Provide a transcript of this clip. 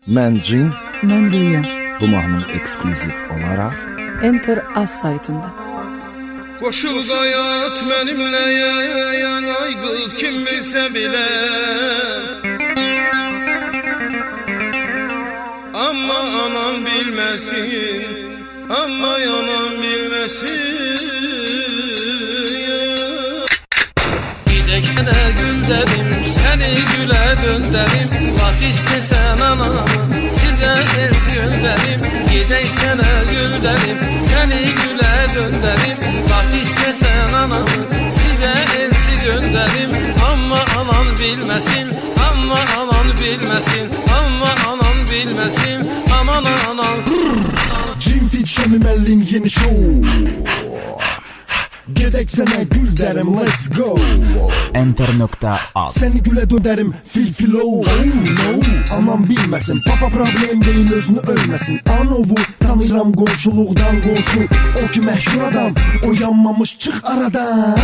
Mən Cin, Mən Rüya. bu mahnı ekskluziv olaraq Enter Az saytında. Qoşul qayat mənimlə yanay qız kim bilsə bilə. Amma anam bilməsin, amma anam bilməsin. Gidək sənə gül dedim, səni gülə döndərim. Laf istəsən anamı, sizə elçi göndərim. Gidək sənə gül dedim, səni gülə döndərim. Laf istəsən anamı, sizə elçi göndərim. Amma anan bilməsin, amma anan bilməsin, amma anan bilməsin, aman anan. Cin Fit Şemi Mellin yeni show. Gedək sənə gül derim, let's go. Enter.az Səni gülə döndərim, fil filo. No, aman bilməsin, papa problem deyil, özünü ölməsin. Anovu tanıyıram qonşuluqdan qonşu. O ki məşhur adam, o yanmamış çıx aradan.